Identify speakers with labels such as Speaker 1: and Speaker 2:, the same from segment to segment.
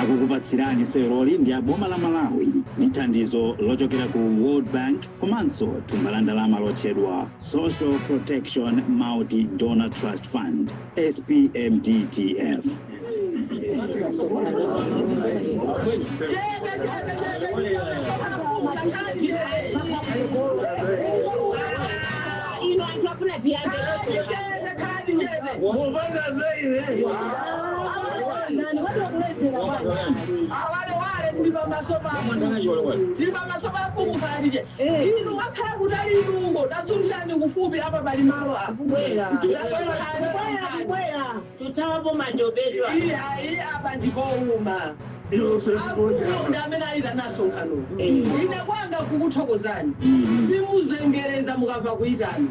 Speaker 1: akukupatsirani seroli ndi aboma la Malawi ndi thandizo lochokera ku World Bank komanso thumba la ndalama lotchedwa Social Protection Multi Donor Trust Fund SPMDTF.
Speaker 2: Inakwanga kukuthokozani simuzengereza mukava kuitani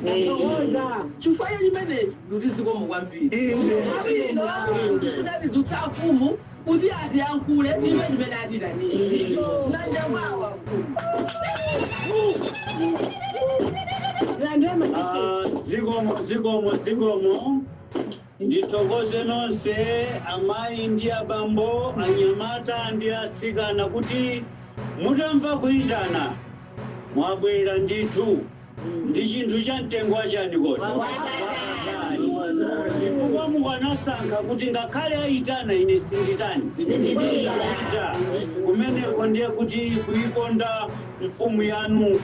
Speaker 2: chifukwa chimenechi kuti zikomo kwambiri abino kudabizutsa mfumu kuti aziyankhule imene imene atitani nanja mwawa
Speaker 3: zikomo ndithokoze nonse amayi ndi abambo anyamata ndi atsikana kuti mutamva kuyitana mwabwera ndithu ndi chinthu cha mtengo wachani kodi chifukwa mukanasankha kuti ngakhale ayitana ine sinditani kumeneko ndiye kuti kuyikonda mfumu yanu.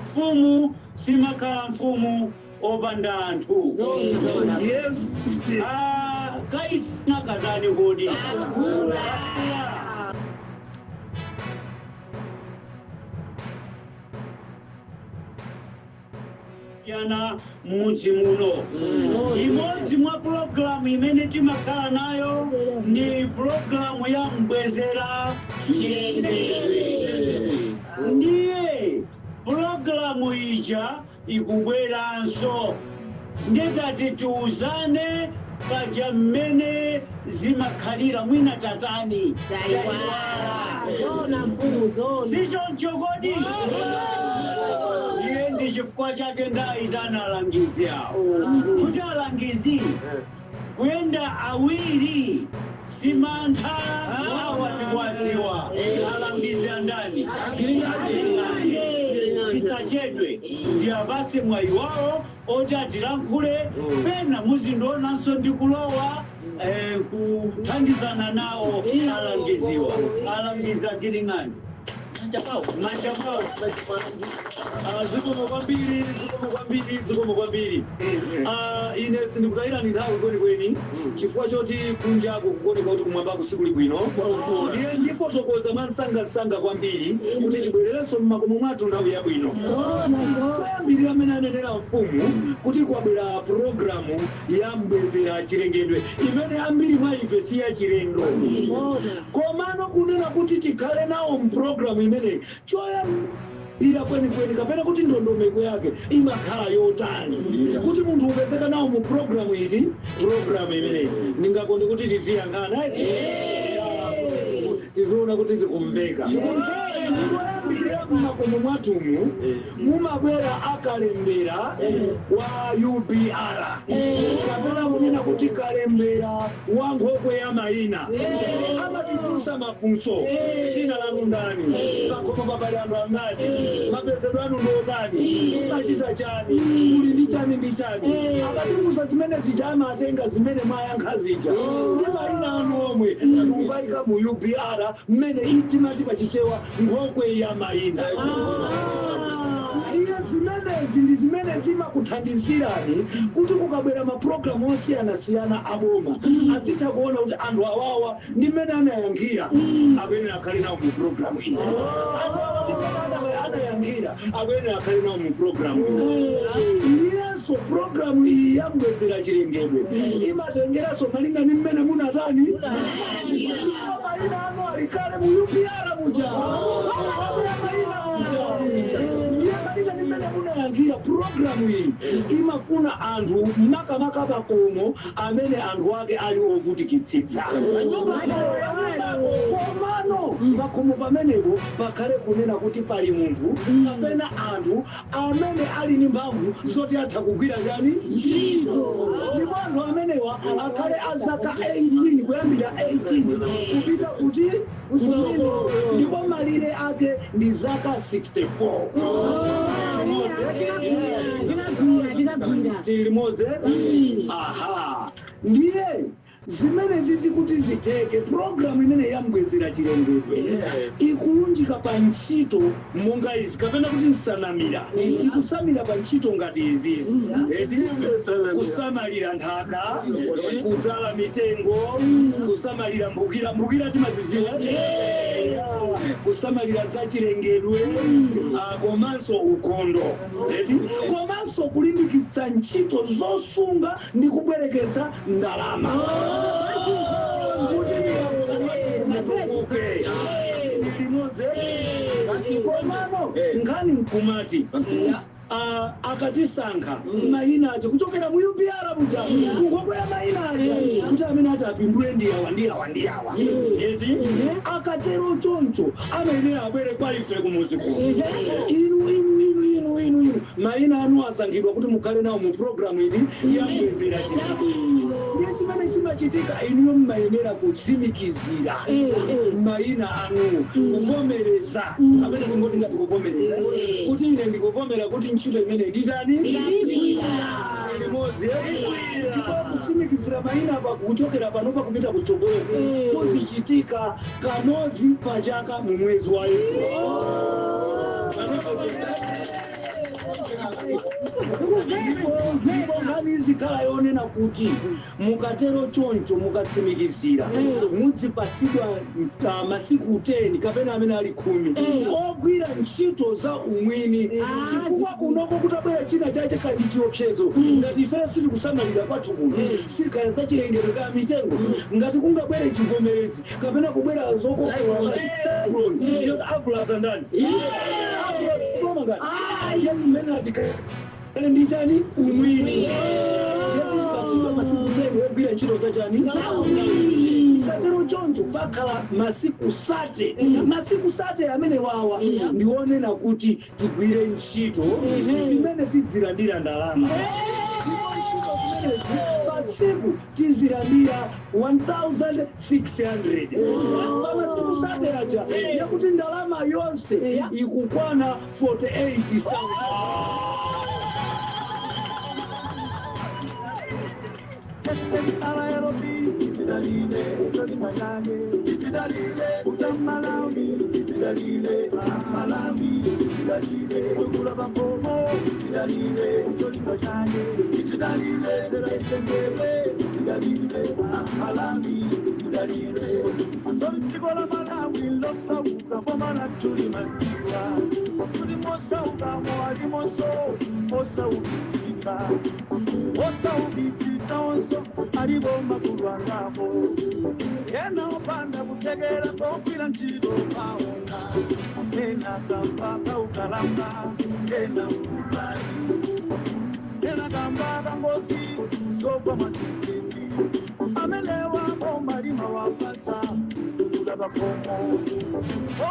Speaker 3: Mfumu simakhala mfumu opanda anthu. Yes. Kayitana katani kodi yana mudzi muno. Imodzi mwa programu imene timakhala nayo ndi programu ya mbwezera chilengedwe. Ndiye programu ija ikubweranso ndetati tiuzane paja mmene zimakhalira mwina tatani sichoncho kodi. Ndiye ndi chifukwa chake ndayitana alangizi awo kuti alangizi kuyenda awiri simantha awatiwadziwa alangizi andani isachedwe ndi apase mwayi wawo oti atilankhule pena muzindionanso ndi kulowa kuthandizana nawo alangiziwa. Alangizi agiling'ani Manjapao. Zikomo kwambiri. Ine sindikutayira ni nthawi kwenikweni chifukwa choti kunjako kukoneka kuti kumwambako sikuli bwino. Ndiye ndifotokoza mwansanga kwambiri kuti tibwererenso mmakomo mwathu nthawi yabwino. Toyambirira amene anenera mfumu kuti kwabwera programu ya mbwezera chilengedwe imene ambiri mwa ife si ya chilendo. Komano kunena kuti tikhale nawo mpulogalamu imene choyambirira kwenikweni kapena kuti ndondomeko yake imakhala yotani kuti munthu upezeka nawo mu programu iti programu imene ndingakonde kuti tiziyankhana tiziona kuti zikumveka. Choyambirira mmakomo mwatumu mumabwera akalembera wa UBR kapena kunena kuti kalembera wa nkhokwe ya mayina amatifunsa mafunso dzina lanu ndani, pakhomo pabale anthu angati, mapezedwe anu ndotani, machita chani, muli ndi chani ndi chani. Akatifunsa zimene zija amatenga zimene mayankha zija ndi mayina anu omwe ndikukayika mu UBR mmene itimati pachichewa nkhokwe ya mayina. Iye zimenezi ndi zimene zimakuthandizirani kuti kukabwera mapulogalamu osiyanasiyana aboma azitha kuona kuti anthu awawa ndi mmene anayankhira akuyene akhale nawo mu pulogalamu iyi. Anthu awa ndi mmene anayankhira akuyene akhale nawo mu pulogalamu iyi. Ndiyenso pulogalamu iyi ya mbwezera chilengedwe imatengeranso malinga ndi mmene munatani chifukwa mayina anu alikhale mu UPR muja mayina muja ndiye malinga ndi mmene munayankhira programu iyi imafuna anthu makamaka pakomo amene anthu ake ali ovutikitsitsa komano pakomo pamenepo pakhale kunena kuti pali munthu kapena anthu amene ali ndi mphamvu zoti atha kugwira chani ndipo anthu amenewa akhale azaka 18 kuyambira 18 kupita kuti ndipo malire ake ndi zaka 64 tilimodzi aha ndiye zimene zizi kuti ziteke programu imene yambwezera chilengedwe ikulunjika pa ntchito monga izi kapena kuti nsanamira ikusamira pa ntchito ngati izizi kusamalira nthaka kudzala mitengo kusamalira mbukira timaziziwa kusamalira za chilengedwe komanso ukhondo komanso kulimbikitsa ntchito zosunga ndi kubwereketsa ndalama komano nkhani nkumati akatisankha mayina aja kuchokera mu UPR muja kunkhope ya mayina aja kuti amene ati apindule ndiyawa eti akatero choncho amene abwere kwa ife kumuzi kuno inu mayina anu asankhidwa kuti mukhale nawo mu programu ili yambwezera chilengedwe ndiye chimene chimachitika inuyo mmayenera kutsimikizira mayina anu kuvomereza kapena tingoti ngati kuvomereza kuti ine ndikuvomera kuti ntchito imene nditani limodzi ndipo kutsimikizira mayina apa kuchokera panopa kupita kutsogolo kuzichitika kamodzi pachaka mu mwezi wa ndipo nkhani izikhala yonena kuti mukatero choncho mukatsimikizira mudzipatsidwa masiku 10 kapena amene ali 10 ogwira ntchito za umwini chifukwa kunoko kutabwera china chache kandi chiopsezo ngati ifeyo sitikusamalira kwathu kuno sikaya za chilengedwe ka mitengo ngati kungabwere chivomerezi kapena kubwera zokokola avula za ndani ndichani umwini yatisibatidwa masiku 10 ogwira ntchito za chani tikatero choncho pakhala masiku sate amene wawa ndionena kuti tigwire ntchito zimene tidzilandira ndalama patsiku tizilandira 1600 pamasiku sate aja yakuti ndalama yonse ikukwana 48,000
Speaker 4: Somchikola Malawi losauka pomana tuli matiwa tuli mosauka mwali moso osaubititsa onso alibo makulwangamo ena opanda kutegera kokwira ntchito paonga ena kamba kaukalamba ena mkulali ena kamba kangosi sokwa matititi amelewa omalima wapata bakomo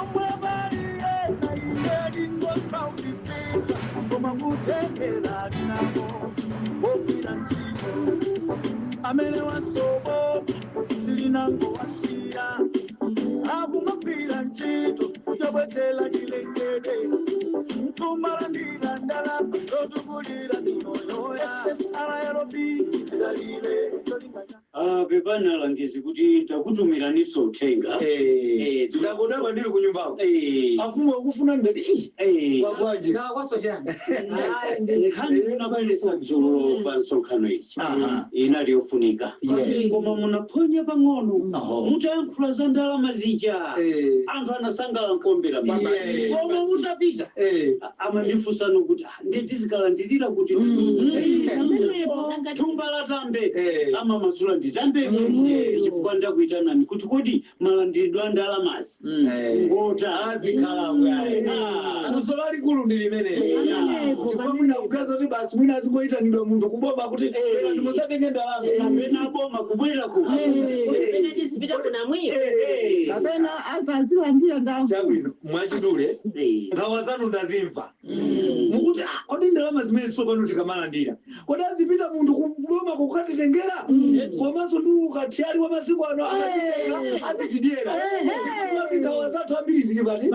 Speaker 4: omwe baliye nayiye ngosaubititsa koma kutegera linabo okwira ntchito amene wasobo silinango wasiya akumagwira ntchito yobwezera chilengedwe kumalandira ndalama zotukulira mimoyoya SRLB zidalire
Speaker 5: pepani alangizi kuti takutumiraninso uthenga
Speaker 3: ndakodaba ndiri kunyumbako afumu akufuna ndati
Speaker 5: wakwaji nkhani munabweresa dzulo pa nsonkhano ichi inali yofunika koma munaphonya pang'ono mutayankhula za ndalama zija anthu anasangala nkombera koma mutapita amandifunsano kuti nditizikalandirira kuti thumba latano nditambe ama masula nditambe chifukwa ndakuitanani kuti kodi malandiridwe a ndalamazi ngota azikhala
Speaker 3: Musola likulu ndi limene. Chifukwa mwina kugaza kuti basi mwina azingoyitanidwa munthu kuboma kuti ndimusatenge ndalama.
Speaker 5: kapena boma kubwera ku
Speaker 6: Pena tisipita kuna mwiyo.
Speaker 2: kapena akazilandira ndawo
Speaker 3: Chabwino mwachidule nkhawa zanu ndazimva. Mukuti kodi ndalama zimene tsopano tikamalandira. Kodi azipita munthu kuboma kukatitengera. Komanso ndi ukathiali wa masiku ano akatitenga azitidyera. Kuti nkhawa zathu ambiri zili pati.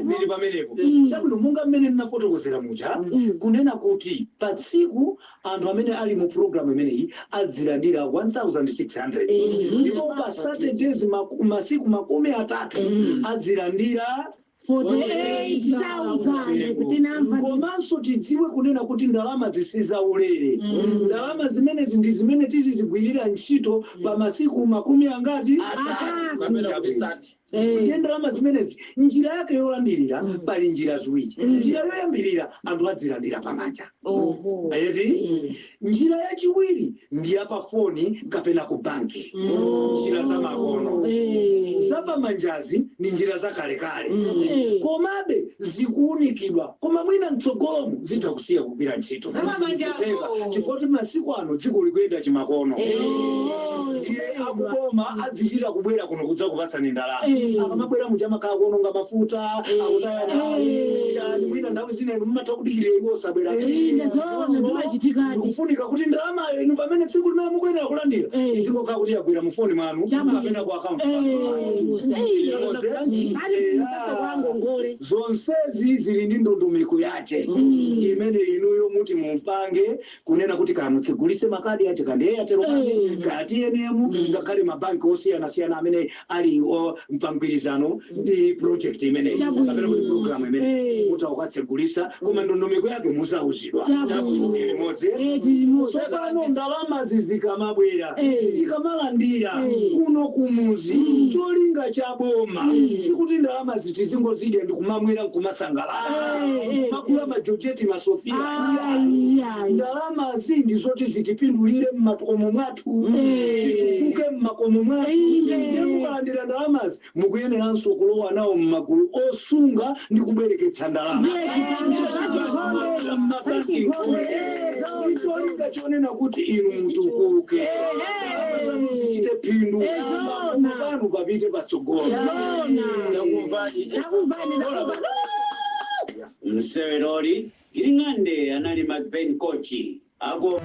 Speaker 3: Zili pamenepo. Chabwino monga mmene ndinafotokozera muja kunena kuti pa tsiku anthu amene ali mu program imeneyi adzilandira 1600 ndipo pa Saturdays masiku makumi atatu adzilandira
Speaker 2: 48,000 kuti namva
Speaker 3: komanso tidziwe kunena kuti ndalama zisizaulere ndalama zimenezi ndi zimene tizizigwirira ntchito pa masiku makumi angati ndiye ndalama zimenezi njira yake yolandirira pali njira ziwiri njira yoyambirira anthu adzilandira pamanja ayeti njira yachiwiri ndi ya pa foni kapena ku banki njira za makono zapamanjazi ndi njira za kalekale komabe zikuunikidwa koma mwina mtsogolomu zitha kusiya kugwira ntchito chifukwa kuti masiku ano dziko likuyenda chimakono ndiye akuboma adzichita kubwera kuno kudza kupasani ndalama akamabwera muchama kakuononga mafuta akutaya nthawi chani mwina nthawi zinayi mumatha kudikirira iwo osabwera zikufunika kuti ndalamayo inu pamene tsiku limene mukuyenera kulandira idzikoka kuti yagwira mu foni mwanu kapena ku akaunti zonsezi zili ndi ndondomeko yache imene inuyo muti mumpange kunena kuti mutsegulitse makadi ache kandi Airtel kati yenemu ngakhale mabanki osiyanasiyana amene ali mpangwirizano ndi project imene kapena kuti program imene muta ukatsegulitsa koma ndondomeko yake musauzidwa limodzi tsopano ndalama zikamabwera tikamalandira kuno kumuzi cholinga cha boma sikuti ndalama zitizingozidya ndi kumamwera nkumasangalala makula majojeti masofia ndalama zindi zoti zitipindulire mmakomo mwathu titukuke mmakomo mwathu ndiye mukalandira ndalamazi mukuyeneranso kulowa nawo mmagulu osunga ndi kubwereketsa ndalama cholinga chonena kuti inu mutukuke muzichite phindu panu papite patsogolo
Speaker 5: mseweroli giling'ande anali Macben Kochi ako